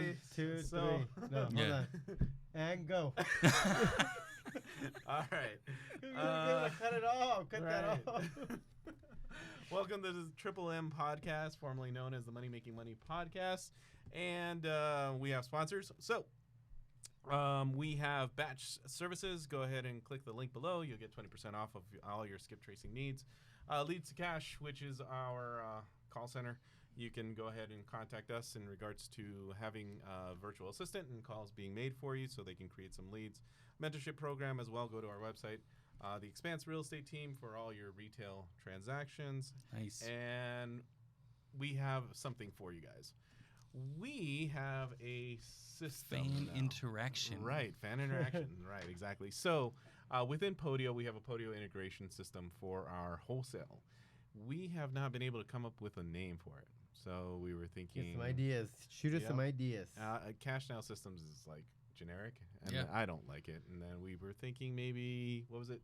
1, 2, 3. No, hold on. And go. All right. You're going to cut it off. Cut that off. Welcome to the Triple M Podcast, formerly known as the Money Making Money Podcast. And we have sponsors. So we have batch services. Go ahead and click the link below. You'll get 20% off of all your skip tracing needs. Leads to Cash, which is our call center. You can go ahead and contact us in regards to having a virtual assistant and calls being made for you so they can create some leads. Mentorship program as well. Go to our website. The Expanse Real Estate Team for all your retail transactions. Nice. And we have something for you guys. We have a system Fan now. interaction. Right, fan interaction. Right, exactly. So within Podio, we have a Podio integration system for our wholesale. We have not been able to come up with a name for it. So we were thinking... Get some ideas. Shoot us some ideas. Cash Now Systems is like generic, and Yeah. I don't like it. And then we were thinking maybe, what was it?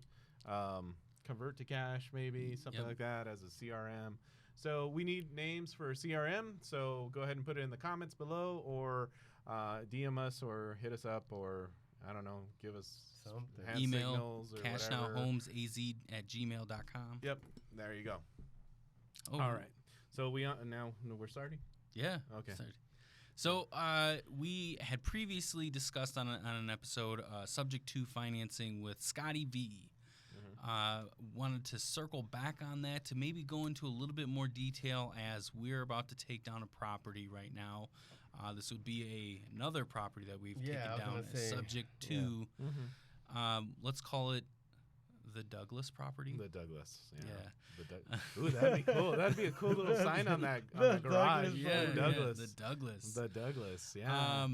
Convert to Cash, maybe, something like that as a CRM. So we need names for CRM. So go ahead and put it in the comments below, or DM us, or hit us up, or I don't know, give us something. Hand Email signals or cashnowhomesaz@gmail.com. Yep, there you go. Oh. All right. So now we're starting? Yeah. Okay. Sorry. So we had previously discussed on an episode subject to financing with Scotty V. Wanted to circle back on that to maybe go into a little bit more detail as we're about to take down a property right now. This would be another property that we've taken down as subject to, let's call it the Douglas property. The Douglas. Yeah. Ooh, that'd be cool. That'd be a cool little sign on that on the garage. Yeah, Douglas. the Douglas. The Douglas, yeah.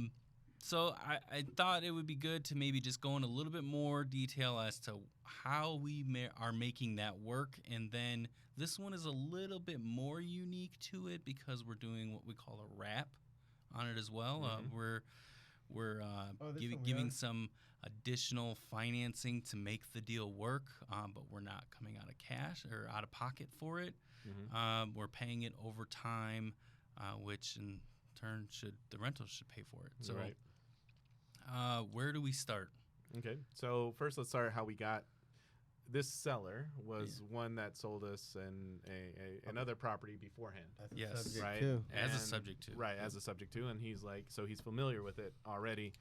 So I thought it would be good to maybe just go in a little bit more detail as to how we are making that work. And then this one is a little bit more unique to it because we're doing what we call a wrap on it as well. We're giving some additional financing to make the deal work, but we're not coming out of cash or out of pocket for it. We're paying it over time, which in turn the rental should pay for it. So, right. Where do we start? Okay, so first let's start how we got. This seller was one that sold us another property beforehand. As a Yes. subject Right. too. As a subject to. Right, as a subject to, and he's like, so he's familiar with it already.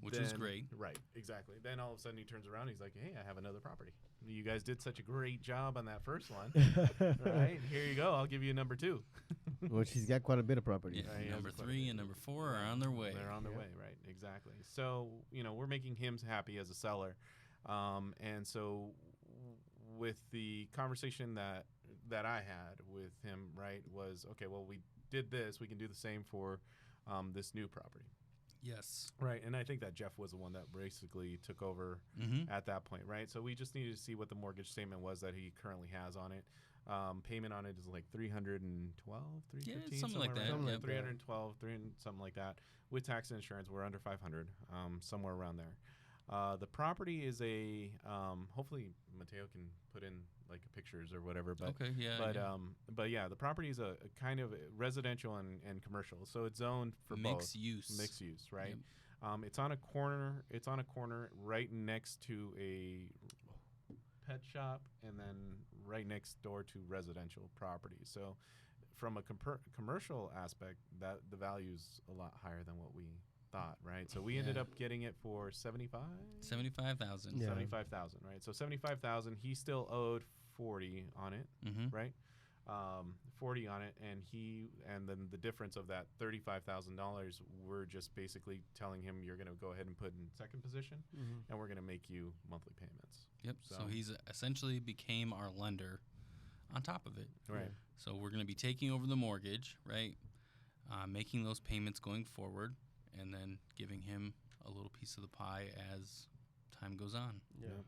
Which was great. Right, exactly. Then all of a sudden he turns around, he's like, hey, I have another property. You guys did such a great job on that first one. Right, here you go. I'll give you number 2. Well, she's got quite a bit of property. Yeah, number 3 and number 4 are on their way. They're on their way, right, exactly. So, we're making him happy as a seller. And so with the conversation that I had with him, right, was, okay, well, we did this. We can do the same for this new property. Yes. Right, and I think that Jeff was the one that basically took over at that point, right? So we just needed to see what the mortgage statement was that he currently has on it. Payment on it is like $312, $315, something like that. Something like $312, something like that. With tax and insurance, we're under $500, somewhere around there. The property is hopefully Mateo can put in like pictures or whatever. But, okay, yeah. But yeah, the property is a kind of residential and commercial, so it's zoned for mixed both. use. Mixed use, right? Yep. It's on a corner. It's on a corner right next to a pet shop, and then right next door to residential property. So, from a commercial aspect, that the value's a lot higher than what we thought, right? So we ended up getting it for $75,000. $75,000. $75,000, right? So $75,000. He still owed $40 on it, right? $40 on it, and then the difference of that $35,000, we're just basically telling him you're going to go ahead and put in second position, and we're going to make you monthly payments. Yep. So he's essentially became our lender on top of it. Right. So we're going to be taking over the mortgage, right? Making those payments going forward, and then giving him a little piece of the pie as time goes on. Yeah.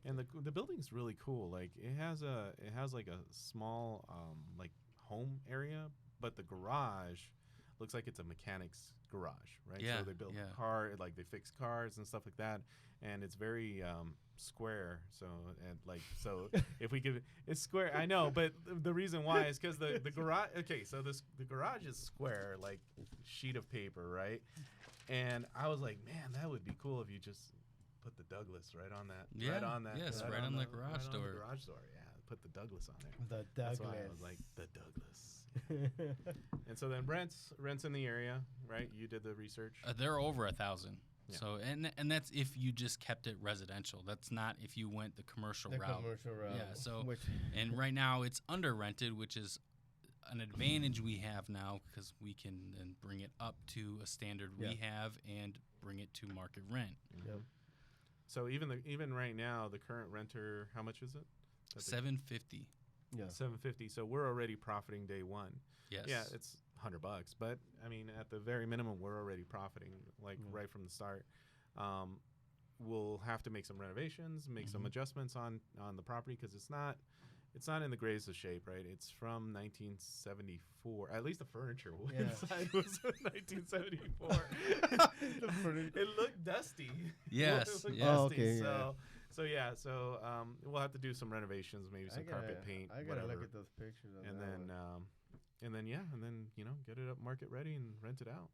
And the building's really cool. Like it has like a small like home area, but the garage looks like it's a mechanic's garage, right? Yeah. So they build a car, like they fix cars and stuff like that, and it's very square. So if we could, it's square. I know, but the reason why is because the garage. Okay, so the garage is square, like sheet of paper, right? And I was like, man, that would be cool if you just put the Douglas right on that. Yeah. Right on that. Yes, right on on the garage door. On the garage door. Yeah, put the Douglas on there. The That's Douglas. why I was like, the Douglas. And so then rents in the area, right? You did the research. They're over 1,000. Yeah. So and that's if you just kept it residential. That's not if you went the commercial route. Commercial route. Yeah. So and right now it's under rented, which is an advantage we have now because we can then bring it up to a standard we have and bring it to market rent. Yep. So even right now, the current renter, how much is it? $750. Yeah. $750. So we're already profiting day one. Yes. Yeah, it's $100, but I mean, at the very minimum, we're already profiting right from the start. We'll have to make some renovations, make some adjustments on the property because it's not in the greatest of shape, right? It's from 1974. At least the furniture inside was 1974. It looked dusty. Yes. It looked yes. dusty. Okay, So we'll have to do some renovations, maybe some carpet paint. I gotta whatever. look at those pictures. And then get it up market ready and rent it out.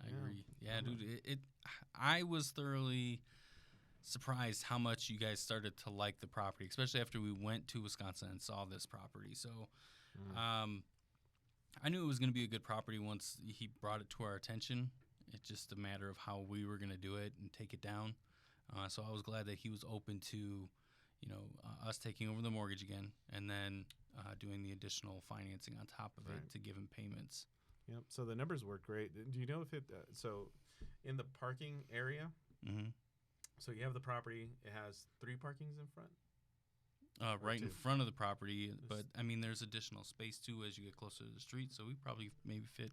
I agree. Yeah, dude. I was thoroughly surprised how much you guys started to like the property, especially after we went to Wisconsin and saw this property. So, I knew it was going to be a good property once he brought it to our attention. It's just a matter of how we were going to do it and take it down. So I was glad that he was open to, us taking over the mortgage again and then doing the additional financing on top of it to give him payments. Yep. So the numbers work great. Do you know if it? So, in the parking area. Mm-hmm. So you have the property. It has 3 parkings in front. Right in front of the property, but I mean, there's additional space too as you get closer to the street. So we probably maybe fit,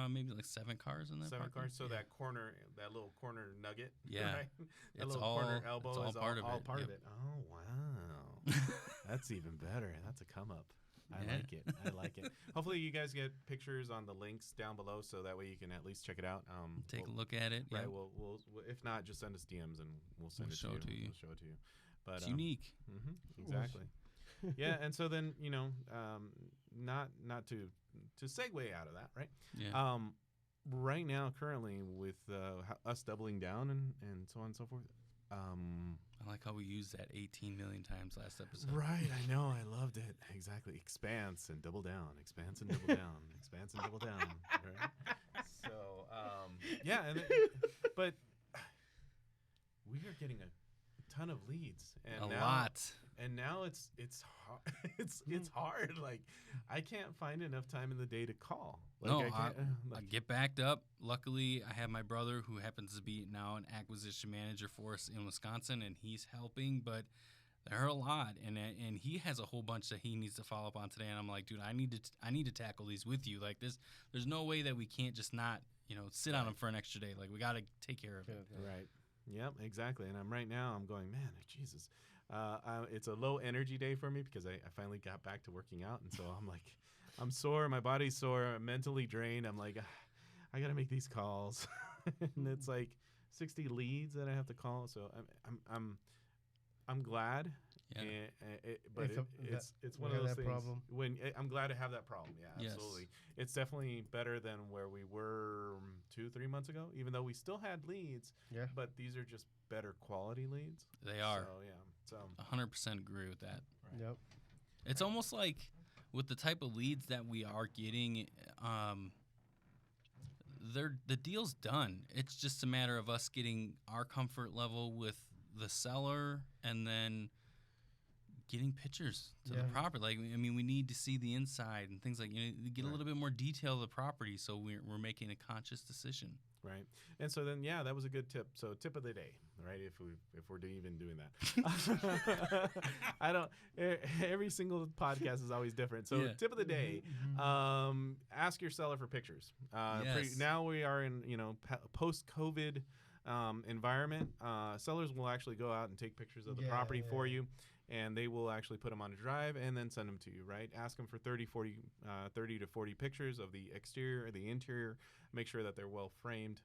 maybe like 7 cars in that. 7 parking. cars. So that little corner nugget. Yeah. Right? That It's little all corner elbow it's all is part of all it. part Yep. of it. Oh wow, that's even better. That's a come up. I like it. Hopefully you guys get pictures on the links down below, so that way you can at least check it out. Take a look at it. Right. Yep. We'll if not, just send us DMs and we'll send We'll it show it to you. We'll show it to you. But It's unique. Exactly. Yeah, and so then not to segue out of that, right? Yeah. Right now, currently with us doubling down and so on and so forth. I like how we used that 18 million times last episode. Right, I know, I loved it. Exactly, expanse and double down, expanse and double down, expanse and double down. Right? So, yeah, but we are getting a ton of leads, and a lot. And now it's hard. it's hard. Like I can't find enough time in the day to call. Like, I get backed up. Luckily, I have my brother who happens to be now an acquisition manager for us in Wisconsin, and he's helping. But there are a lot, and he has a whole bunch that he needs to follow up on today. And I'm like, dude, I need to tackle these with you. Like there's no way that we can't just not sit on them for an extra day. Like we got to take care of it. Right. Yep. Exactly. And I'm going, man, Jesus. It's a low energy day for me because I finally got back to working out, and so I'm like, I'm sore, my body's sore, I'm mentally drained. I'm like, I gotta make these calls, and it's like 60 leads that I have to call. So I'm glad, Yeah. but it's one of those things. Problem. I'm glad to have that problem. Yeah, Yes. absolutely. It's definitely better than where we were 2-3 months ago. Even though we still had leads, but these are just better quality leads. They are. So yeah. So 100% agree with that. Right. Yep. It's almost like with the type of leads that we are getting, the deal's done. It's just a matter of us getting our comfort level with the seller and then getting pictures to the property. Like, I mean, we need to see the inside and things like, get a little bit more detail of the property so we're making a conscious decision. Right. And so then, that was a good tip. So tip of the day, right? If we're even doing that, I don't, every single podcast is always different. So tip of the day, ask your seller for pictures. Yes. Now we are in, post-COVID environment. Sellers will actually go out and take pictures of the property for you, and they will actually put them on a drive and then send them to you, right? Ask them for 30 to 40 pictures of the exterior or the interior. Make sure that they're well framed.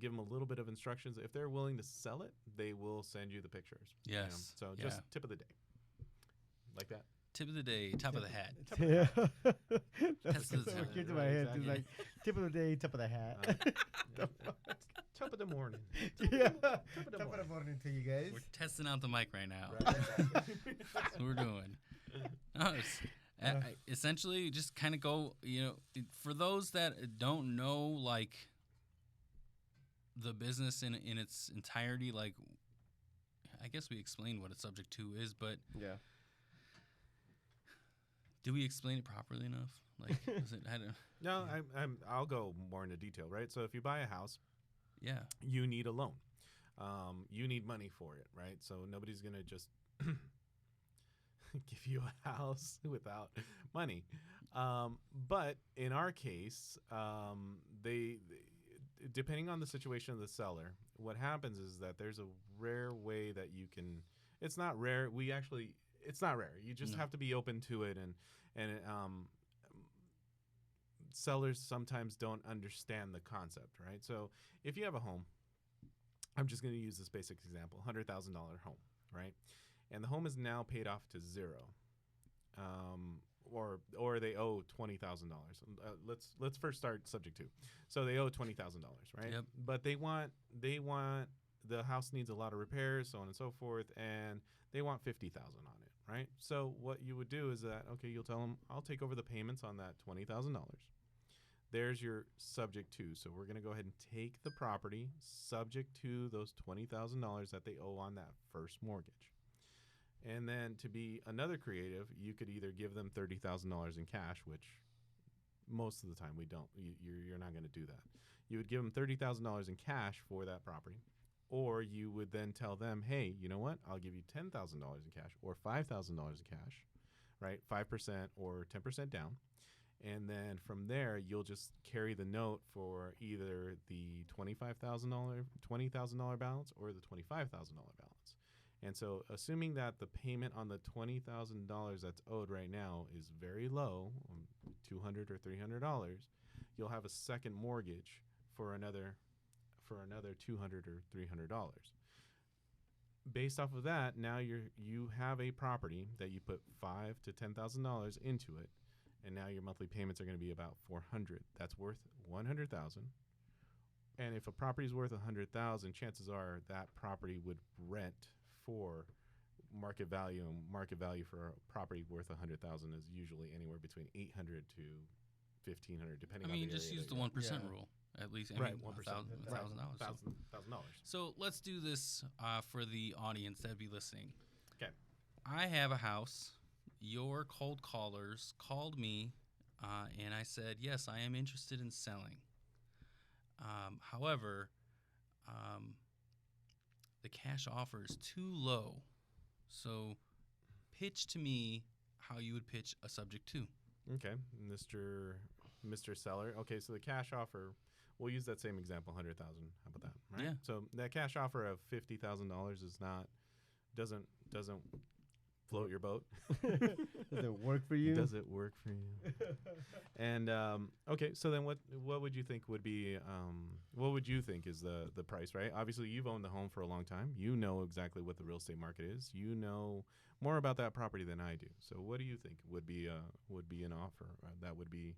Give them a little bit of instructions. If they're willing to sell it, they will send you the pictures. Yes. So just tip of the day. Like that. Tip of the day, top of the hat. Yeah. That's That's the- what came to my right, head. exactly. It's like tip of the day, tip of the hat. Top of the morning. Yeah. Top of the Top of the morning to you guys. We're testing out the mic right now. Right, exactly. That's what we're doing. No, essentially, just kind of go, for those that don't know, like, the business in its entirety, like, I guess we explained what a subject to is, but Yeah. do we explain it properly enough? Like, is it, I don't, No, I'll go more into detail, right? So if you buy a house, yeah. you need a loan. You need money for it, right? So nobody's going to just give you a house without money. But in our case, they depending on the situation of the seller, what happens is that there's a rare way that you can. It's not rare. It's not rare. You just have to be open to it, and sellers sometimes don't understand the concept, right? So if you have a home, I'm just going to use this basic example, $100,000 home, right? And the home is now paid off to zero, or they owe $20,000. Let's first start subject to. So they owe $20,000, right? Yep. But they want the house needs a lot of repairs, so on and so forth, and they want $50,000 on it, right? So what you would do is that, okay, you'll tell them, I'll take over the payments on that $20,000. There's your subject to. So we're going to go ahead and take the property subject to those $20,000 that they owe on that first mortgage. And then to be another creative, you could either give them $30,000 in cash, which most of the time we don't. You're not going to do that. You would give them $30,000 in cash for that property. Or you would then tell them, hey, you know what? I'll give you $10,000 in cash or $5,000 in cash, right? 5% or 10% down. And then from there, you'll just carry the note for either the $20,000 balance or the $25,000 balance. And so assuming that the payment on the $20,000 that's owed right now is very low, $200 or $300, you'll have a second mortgage for another $200 or $300. Based off of that, now you have a property that you put $5,000 to $10,000 into it, and now your monthly payments are going to be about $400. That's worth $100,000. And if a property is worth $100,000, chances are that property would rent for market value, and market value for a property worth $100,000 is usually anywhere between $800 to $1,500, depending on the area. Just use the 1% rule. At least, right, $1,000. $1,000. So let's do this for the audience that'd be listening. Okay. I have a house. Your cold callers called me, and I said, yes, I am interested in selling. However, the cash offer is too low. So pitch to me how you would pitch a subject to. Okay, Mr. Seller. Okay, so the cash offer, we'll use that same example, $100,000. How about that? Right? Yeah. So that cash offer of $50,000 doesn't float your boat. Does it work for you? Does it work for you? And okay, so then what would you think would be what would you think is the price, right? Obviously, you've owned the home for a long time. You know exactly what the real estate market is. You know more about that property than I do. So what do you think would be an offer that would be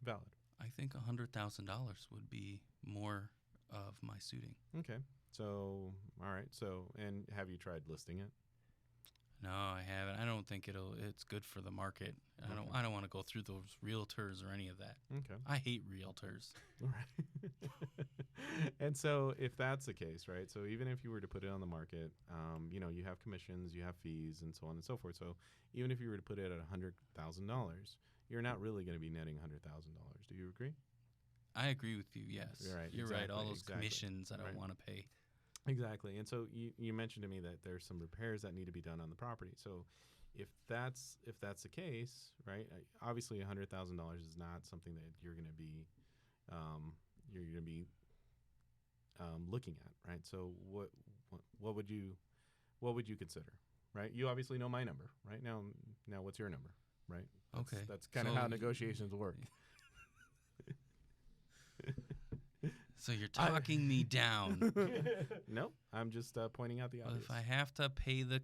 valid? I think $100,000 would be more of my suiting. Okay. So all right. So and have you tried listing it? No, I haven't. I don't think it's good for the market. I don't want to go through those realtors or any of that. Okay. I hate realtors. Right. And so if that's the case, right? So even if you were to put it on the market, you have commissions, you have fees, and so on and so forth. So even if you were to put it at $100,000, you're not really going to be netting $100,000. Do you agree? I agree with you. Yes. You're right. All those commissions I don't want to pay. Exactly. And so you mentioned to me that there's some repairs that need to be done on the property. So if that's the case, right? Obviously, $100,000 is not something that you're going to be looking at, right? So what would you consider, right? You obviously know my number, right? Now what's your number, right? That's kind of how negotiations work. So you're talking me down. Nope, I'm just pointing out the Well, obvious. if I have to pay if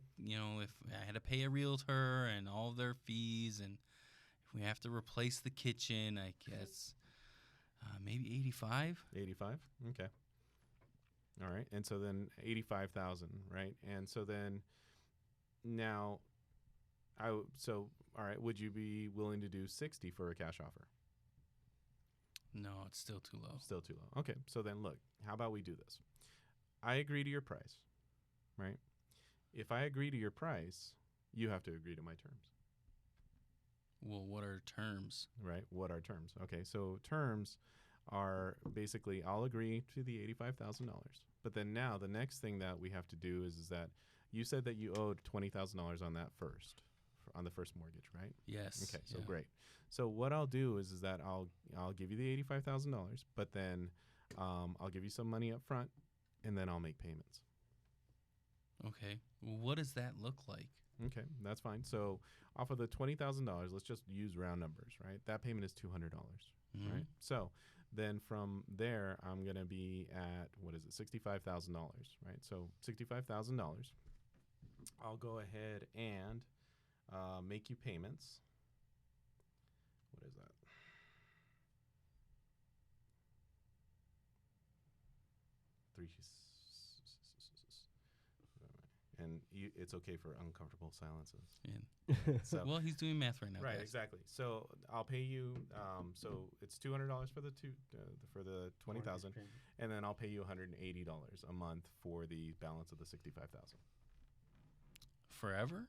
I had to pay a realtor and all their fees, and if we have to replace the kitchen, I guess maybe 85. 85. Okay. All right, and so then 85,000, right? And so then now, all right, would you be willing to do 60 for a cash offer? No, it's still too low. Still too low. Okay, so then look, how about we do this? I agree to your price, right? If I agree to your price, you have to agree to my terms. Well, what are terms? Right? What are terms? Okay, so terms are basically I'll agree to the $85,000. But then now the next thing that we have to do is that you said that you owed $20,000 on that on the first mortgage, right? Yes. Okay, so yeah. great. So what I'll do is that I'll give you the $85,000, but then I'll give you some money up front, and then I'll make payments. Okay. Well, what does that look like? Okay, that's fine. So off of the $20,000, let's just use round numbers, right? That payment is $200, Mhm. right? So then from there, I'm gonna be at $65,000, right? So $65,000. I'll go ahead and make you payments. What is that? And it's okay for uncomfortable silences. Yeah. So Well, he's doing math right now. right, guys. exactly. So I'll pay you. So it's $200 for the for the 20,000, and then I'll pay you $180 a month for the balance of the 65,000. Forever?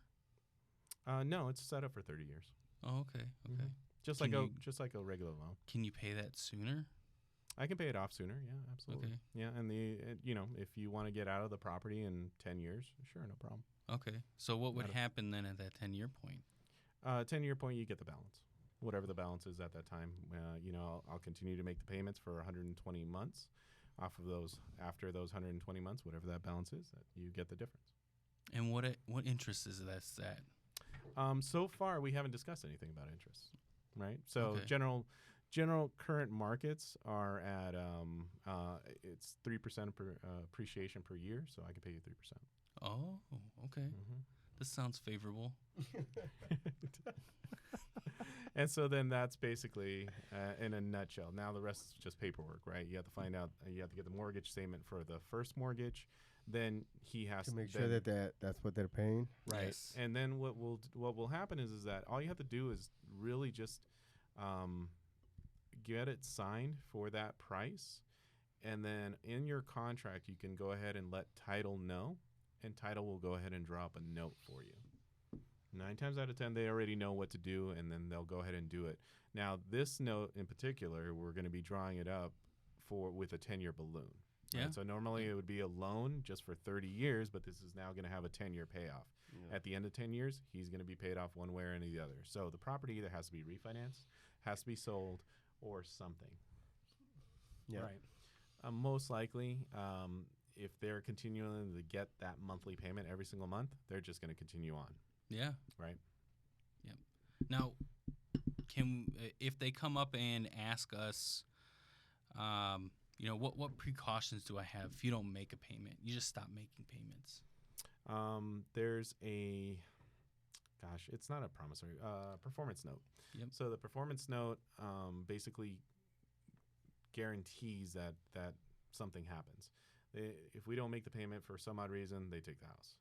No, it's set up for 30 years. Oh, okay. Okay. Just Can like a regular loan. Can you pay that sooner? I can pay it off sooner. Yeah, absolutely. Okay. Yeah, and if you want to get out of the property in 10 years, sure, no problem. Okay. So what would Not a- happen then at that 10-year point? 10-year point, you get the balance, whatever the balance is at that time. I'll continue to make the payments for 120 months. Off of those, after those 120 months, whatever that balance is, that you get the difference. And what interest is that at? So far, we haven't discussed anything about interest, right? So Okay. general current markets are at it's 3% appreciation per year, so I can pay you 3%. Oh, okay. Mm-hmm. This sounds favorable. And so then that's basically in a nutshell. Now the rest is just paperwork, right? You have to find out. You have to get the mortgage statement for the first mortgage. Then he has to make sure that's what they're paying. right. Yes. And then what will happen is that all you have to do is really just get it signed for that price, and then in your contract you can go ahead and let title know, and title will go ahead and draw up a note for you. 9 times out of 10 they already know what to do, and then they'll go ahead and do it. Now this note in particular, we're going to be drawing it up with a 10-year balloon. Yeah. Right? So normally it would be a loan just for 30 years, but this is now going to have a 10-year payoff. Yeah. At the end of 10 years, he's going to be paid off one way or the other. So the property either has to be refinanced, has to be sold, or something. Yeah. Right. Most likely, if they're continuing to get that monthly payment every single month, they're just going to continue on. Yeah. Right. Yep. Now, if they come up and ask us, what precautions do I have if you don't make a payment? You just stop making payments. There's it's not a promissory, performance note. Yep. So the performance note basically guarantees that something happens. If we don't make the payment for some odd reason, they take the house.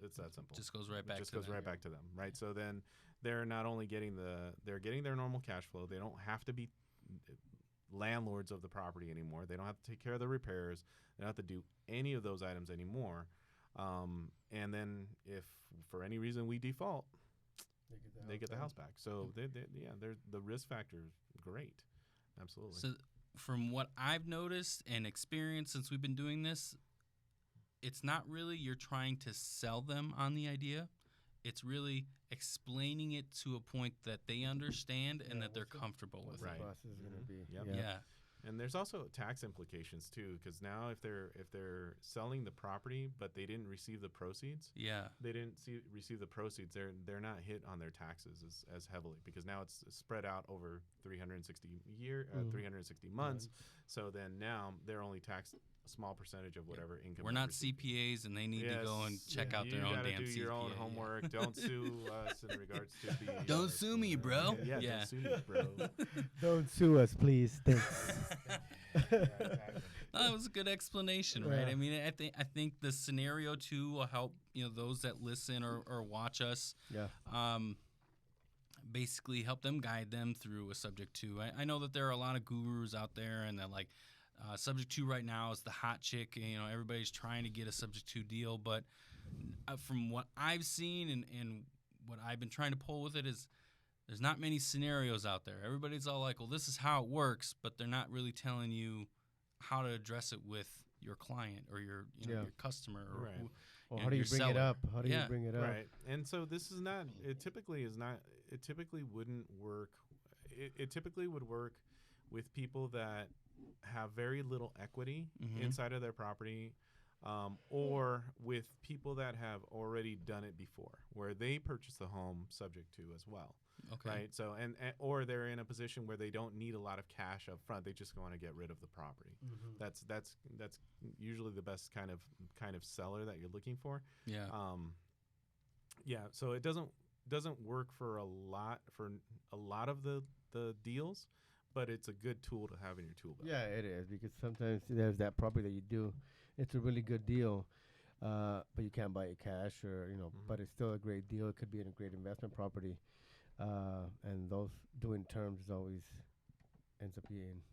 It's that simple. Just goes right back. It just goes right back to them, right? So then they're not only getting their normal cash flow. They don't have to be landlords of the property anymore. They don't have to take care of the repairs. They don't have to do any of those items anymore. And then if for any reason we default, they get the house back. So the risk factor is great. Absolutely. So from what I've noticed and experienced since we've been doing this, it's not really you're trying to sell them on the idea. It's really explaining it to a point that they understand and that they're comfortable with What it. the process is going to be. Yep. Yeah. And there's also tax implications too, because now if they're selling the property but they didn't receive the proceeds, they didn't receive the proceeds, they're not hit on their taxes as heavily, because now it's spread out over 360 months. So then now they're only taxed a small percentage of whatever income. We're not CPAs, and they need to go and check out their own damn CPA. You gotta do your own homework. Don't sue us in regards to the. Don't sue me, bro. Don't sue me, bro. Don't sue us, please. Thanks. That was a good explanation, right? I mean, I think the scenario too will help those that listen or watch us. Basically help them, guide them through a subject to. I know that there are a lot of gurus out there, and that like subject to right now is the hot chick. Everybody's trying to get a subject to deal, but from what I've seen and what I've been trying to pull with it is there's not many scenarios out there. Everybody's all like, well, this is how it works, but they're not really telling you how to address it with your client or your customer or Well, how do you bring it up? How do you bring it up? Right. And so this is not. It typically wouldn't work. It typically would work with people that have very little equity inside of their property, or with people that have already done it before, where they purchase the home subject to as well. Okay. Right. So or they're in a position where they don't need a lot of cash up front. They just want to get rid of the property. That's usually the best kind of seller that you're looking for. So it doesn't work for a lot of the deals, but it's a good tool to have in your tool belt. Yeah, it is, because sometimes there's that property that you do. It's a really good deal, but you can't buy it cash, or but it's still a great deal. It could be in a great investment property. And those doing terms always ends up being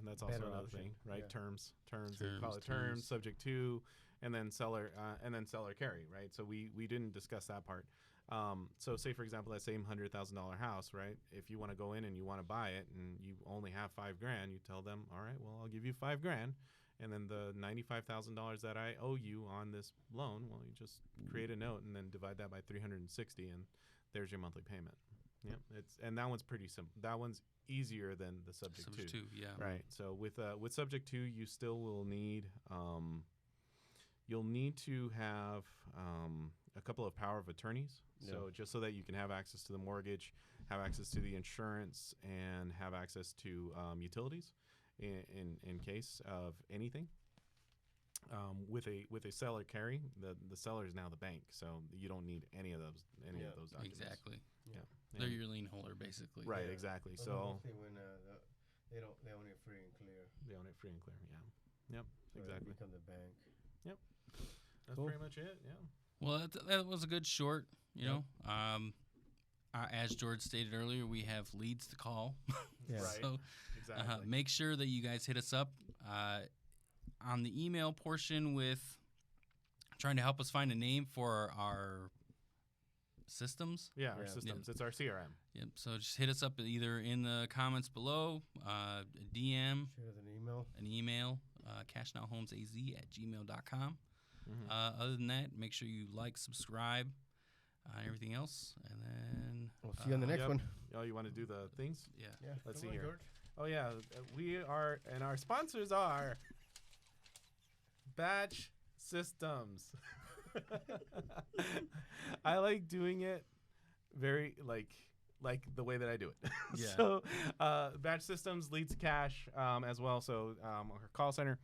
that's also another thing, right? Terms they call it terms, subject to, and then seller carry, right? So we didn't discuss that part. So say for example that same $100,000 house, right? If you want to go in and you want to buy it and you only have $5,000, you tell them, all right, well, I'll give you $5,000. And then the $95,000 that I owe you on this loan, well, you just create a note and then divide that by 360, and there's your monthly payment. And that one's pretty simple. That one's easier than the subject to. Right. So with subject to, you still will need you'll need to have a couple of power of attorneys. So just so that you can have access to the mortgage, have access to the insurance, and have access to utilities in case of anything. With a seller carry, the seller is now the bank, so you don't need any of those documents. Exactly. They're your lien holder, basically. Right. Exactly. Well, so when they own it free and clear. They own it free and clear. Yeah. Yep. So exactly. Become the bank. Yep. That's pretty much it. Yeah. Well, that was a good short. As George stated earlier, we have leads to call. Yeah. Right. So exactly. Make sure that you guys hit us up on the email portion with trying to help us find a name for our systems. Our systems. It's our CRM. Yep. So just hit us up either in the comments below, DM, shoot us an email, cashnowhomesaz@gmail.com. Other than that, make sure you like, subscribe, everything else, and then we'll see you on the next one. Oh, you want to do the things? Yeah. Let's see Come on, here. George. Oh yeah, we are, and our sponsors are Batch Systems. I like doing it very like the way that I do it. Yeah. So Batch Systems leads to cash as well. So our call center.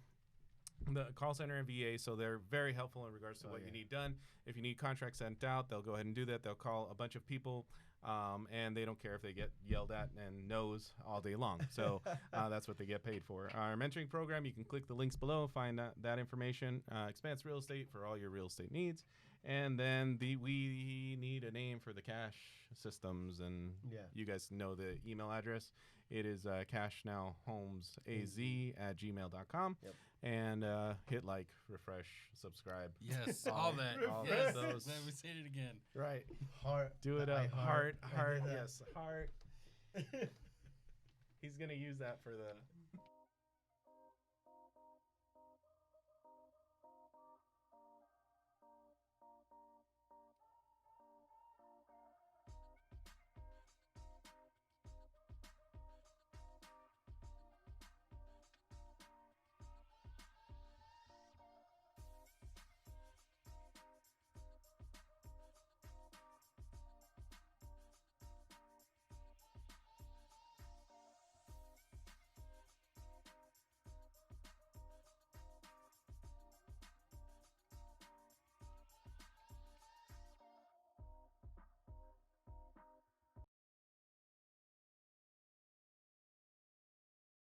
The call center and VA, so they're very helpful in regards to what you need done. If you need contracts sent out, they'll go ahead and do that. They'll call a bunch of people, and they don't care if they get yelled at and no's all day long. So that's what they get paid for. Our mentoring program, you can click the links below, find that information. Expanse Real Estate for all your real estate needs. And then we need a name for the cash systems, and you guys know the email address. It is cashnowhomesaz@gmail.com. Yep. And hit like, refresh, subscribe. Yes, all that. All yes. those. Let me say it again. Right. Heart. Do it up. Heart. I did that. Yes, heart. He's going to use that for the